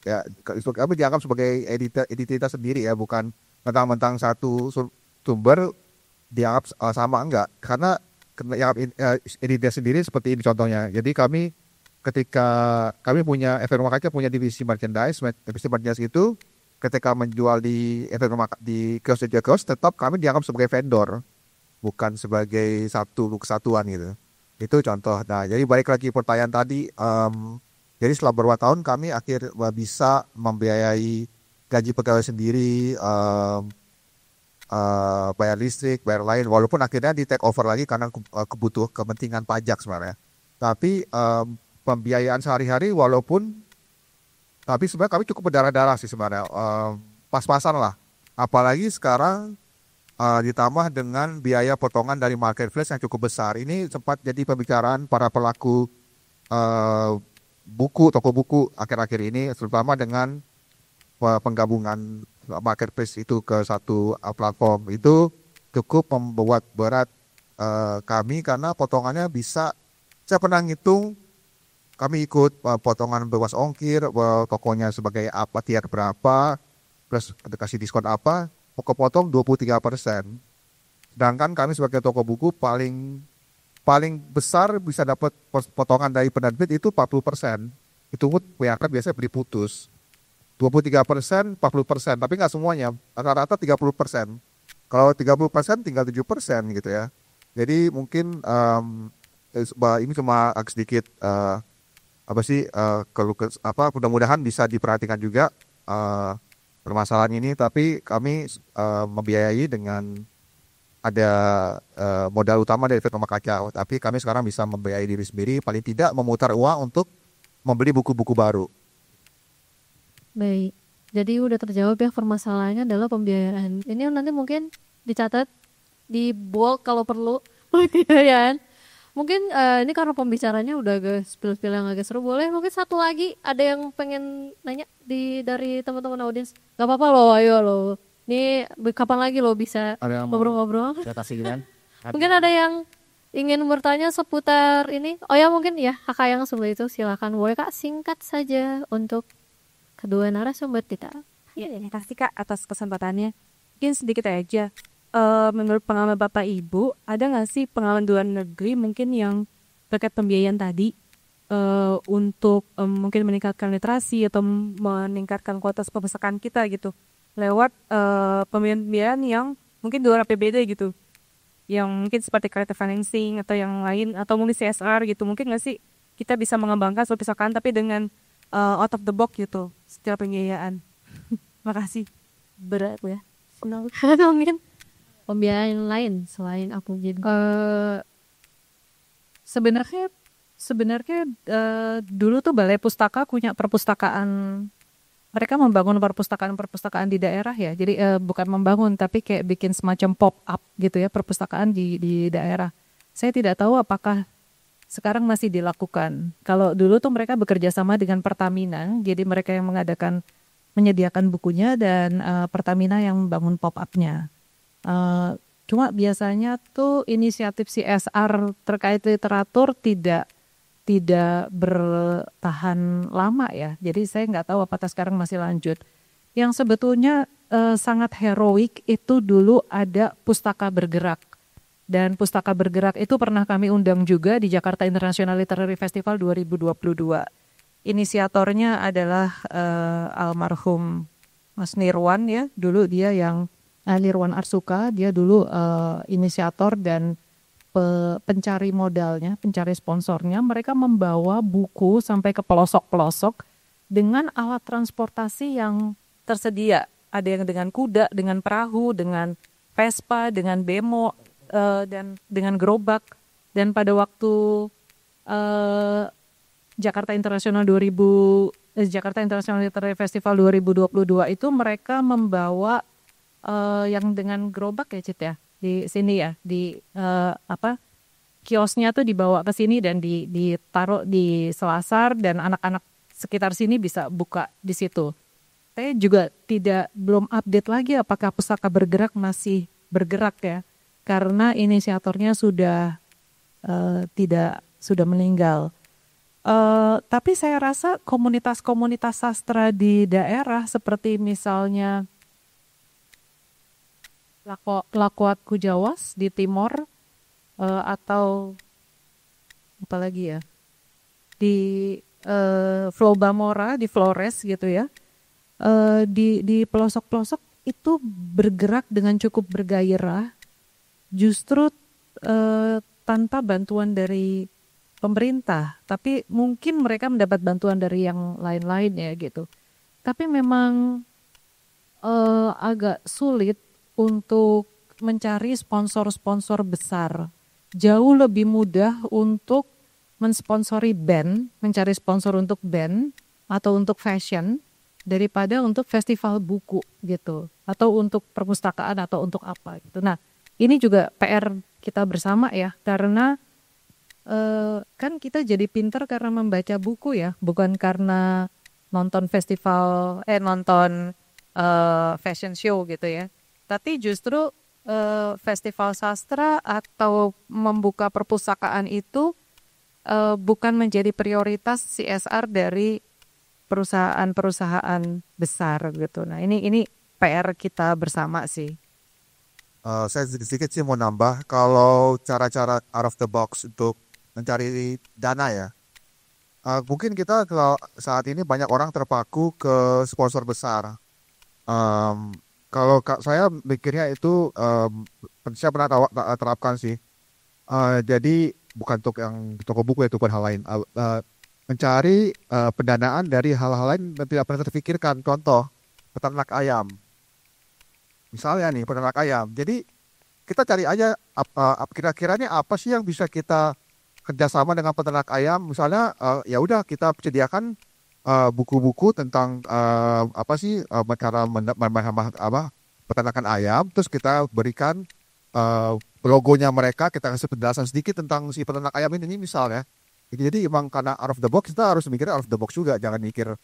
dianggap sebagai entitas sendiri ya, bukan mentang-mentang satu sumber dianggap sama, enggak, karena yang entitas sendiri seperti ini contohnya. Jadi ketika kami punya Efek Rumah Kaca punya divisi merchandise itu, ketika menjual di kios tetap kami dianggap sebagai vendor, bukan sebagai satu kesatuan gitu. Itu contoh. Nah, jadi balik lagi pertanyaan tadi, jadi setelah beberapa tahun kami bisa membiayai gaji pegawai sendiri, bayar listrik, bayar lain, walaupun akhirnya di take over lagi karena kepentingan pajak sebenarnya. Tapi pembiayaan sehari-hari tapi sebenarnya kami cukup berdarah-darah sih sebenarnya, pas-pasan lah. Apalagi sekarang ditambah dengan biaya potongan dari marketplace yang cukup besar. Ini sempat jadi pembicaraan para pelaku toko buku akhir-akhir ini, terutama dengan penggabungan marketplace itu ke satu platform. Itu cukup membuat berat kami karena potongannya saya pernah ngitung, kami ikut potongan bebas ongkir, tokonya sebagai apa, tiar berapa, plus kasih diskon apa, kepotong 23%. Sedangkan kami sebagai toko buku paling besar bisa dapat potongan dari penerbit itu 40%. Itu kan biasanya beli putus. 23%, 40%, tapi nggak semuanya, rata-rata 30%. Kalau 30% tinggal 7% gitu ya. Jadi mungkin ini cuma agak sedikit mudah-mudahan bisa diperhatikan juga permasalahan ini, tapi kami membiayai dengan ada modal utama dari Efek Rumah Kaca, tapi kami sekarang bisa membiayai diri sendiri, paling tidak memutar uang untuk membeli buku-buku baru. Baik, jadi udah terjawab ya, permasalahannya adalah pembiayaan. Ini nanti mungkin dicatat di bold kalau perlu pembiayaan. Mungkin ini karena pembicaranya udah agak spill-spill yang agak seru, boleh mungkin satu lagi ada yang pengen nanya dari teman-teman audiens. Gak apa-apa loh, ayo loh. Ini kapan lagi loh bisa ngobrol-ngobrol. Mungkin ada yang ingin bertanya seputar ini. Oh ya, mungkin ya kakak yang sebelah itu silakan, boleh Kak, singkat saja untuk kedua narasumber kita. Ya, terima kasih Kak atas kesempatannya. Mungkin sedikit aja. Menurut pengalaman Bapak Ibu, ada nggak sih pengalaman luar negeri mungkin yang terkait pembiayaan tadi untuk mungkin meningkatkan literasi atau meningkatkan kualitas perpustakaan kita gitu lewat pembiayaan yang mungkin di luar APBD gitu, yang mungkin seperti creative financing atau yang lain, atau mungkin CSR gitu. Mungkin nggak sih kita bisa mengembangkan suatu perpustakaan tapi dengan out of the box gitu setiap pembiayaan. Makasih. Berat ya. Mungkin pembiayaan lain selain APBD. Sebenarnya dulu tuh Balai Pustaka punya perpustakaan mereka membangun perpustakaan-perpustakaan di daerah ya. Jadi bukan membangun tapi kayak bikin semacam pop up gitu ya, perpustakaan di daerah. Saya tidak tahu apakah sekarang masih dilakukan. Kalau dulu tuh mereka bekerja sama dengan Pertamina, jadi mereka yang menyediakan bukunya dan Pertamina yang membangun pop up-nya. Cuma biasanya tuh inisiatif CSR terkait literatur tidak bertahan lama ya. Jadi saya nggak tahu apakah sekarang masih lanjut. Yang sebetulnya sangat heroik itu dulu ada Pustaka Bergerak. Dan Pustaka Bergerak itu pernah kami undang juga di Jakarta International Literary Festival 2022. Inisiatornya adalah almarhum Mas Nirwan ya. Dulu dia yang Nirwan Arsuka, dia dulu inisiator dan pencari modalnya, pencari sponsornya. Mereka membawa buku sampai ke pelosok-pelosok dengan alat transportasi yang tersedia. Ada yang dengan kuda, dengan perahu, dengan Vespa, dengan bemo, dan dengan gerobak. Dan pada waktu Jakarta International Literary Festival 2022 itu mereka membawa yang dengan gerobak ya Cit ya, di sini ya, di kiosnya tuh dibawa ke sini dan ditaruh di selasar dan anak-anak sekitar sini bisa buka di situ. Saya juga belum update lagi apakah Pustaka Bergerak masih bergerak ya, karena inisiatornya sudah meninggal. Tapi saya rasa komunitas-komunitas sastra di daerah seperti misalnya Lakuat Kujawas di Timor atau apa lagi ya di Flobamora di Flores gitu ya, di pelosok-pelosok itu bergerak dengan cukup bergairah, justru tanpa bantuan dari pemerintah, tapi mungkin mereka mendapat bantuan dari yang lain-lain ya gitu. Tapi memang agak sulit untuk mencari sponsor-sponsor besar. Jauh lebih mudah untuk mensponsori band, mencari sponsor untuk band atau untuk fashion daripada untuk festival buku gitu, atau untuk perpustakaan atau untuk apa gitu. Nah, ini juga PR kita bersama ya, karena kan kita jadi pinter karena membaca buku ya, bukan karena nonton festival, nonton fashion show gitu ya. Tapi justru festival sastra atau membuka perpustakaan itu bukan menjadi prioritas CSR dari perusahaan-perusahaan besar gitu. Nah ini PR kita bersama sih. Saya sedikit sih mau nambah, kalau cara-cara out of the box untuk mencari dana ya. Mungkin kita kalau saat ini banyak orang terpaku ke sponsor besar. Kalau saya mikirnya itu saya pernah terapkan sih. Jadi bukan untuk yang toko buku itu, bukan hal lain. Mencari pendanaan dari hal-hal lain yang tidak pernah terpikirkan. Contoh, peternak ayam. Misalnya nih, peternak ayam. Jadi kita cari aja kira-kiranya apa sih yang bisa kita kerjasama dengan peternak ayam. Misalnya ya udah kita sediakan buku-buku tentang cara peternakan ayam, terus kita berikan logonya mereka, kita kasih penjelasan sedikit tentang si peternak ayam ini misalnya. Jadi emang karena out of the box, kita harus mikir out of the box juga, jangan mikir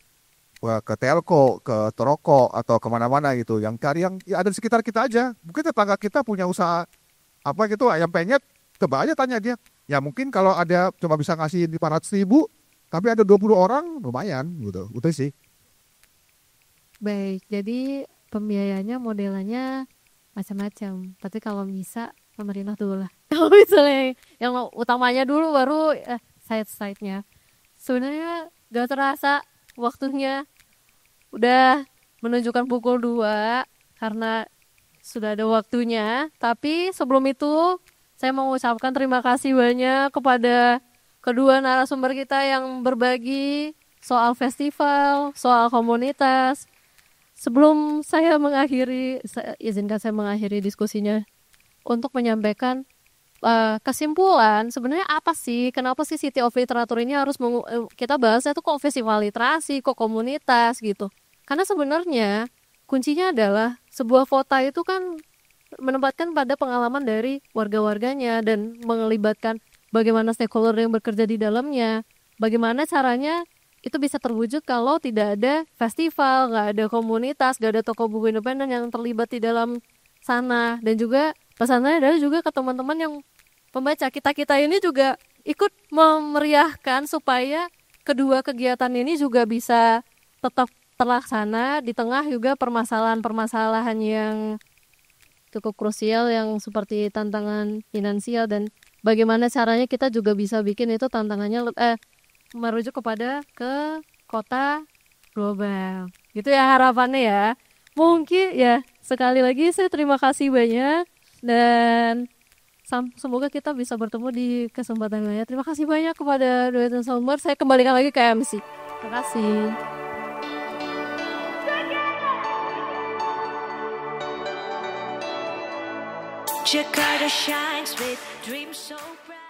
ke telco, ke toko atau kemana-mana gitu. Yang cari yang ya ada di sekitar kita aja. Mungkin tetangga kita punya usaha apa gitu, ayam penyet, coba aja tanya dia. Ya mungkin kalau ada cuma bisa ngasih 500.000, tapi ada 20 orang, lumayan gitu. Itu sih. Baik, jadi pembiayanya modelannya macam-macam. Tapi kalau bisa pemerintah dulu lah. Kalau misalnya yang utamanya dulu baru side-side-nya. Sebenarnya gak terasa waktunya udah menunjukkan pukul 2 karena sudah ada waktunya. Tapi sebelum itu saya mau mengucapkan terima kasih banyak kepada kedua narasumber kita yang berbagi soal festival, soal komunitas. Sebelum saya mengakhiri, izinkan saya mengakhiri diskusinya untuk menyampaikan kesimpulan sebenarnya apa sih, kenapa sih City of Literature ini harus kita bahasnya tuh kok festival literasi, kok komunitas gitu. Karena sebenarnya kuncinya adalah sebuah kota itu kan menempatkan pada pengalaman dari warga-warganya dan melibatkan bagaimana stakeholder yang bekerja di dalamnya. Bagaimana caranya itu bisa terwujud kalau tidak ada festival, nggak ada komunitas, nggak ada toko buku independen yang terlibat di dalam sana. Dan juga pesannya adalah juga ke teman-teman yang pembaca, kita-kita ini juga ikut memeriahkan supaya kedua kegiatan ini juga bisa tetap terlaksana di tengah juga permasalahan-permasalahan yang cukup krusial yang seperti tantangan finansial, dan bagaimana caranya kita juga bisa bikin itu tantangannya merujuk kepada ke kota global. Gitu ya harapannya ya. Mungkin ya sekali lagi saya terima kasih banyak dan semoga kita bisa bertemu di kesempatan lainnya. Terima kasih banyak kepada Duet dan Somber. Saya kembalikan lagi ke MC. Terima kasih. Jakarta shines with dreams so bright.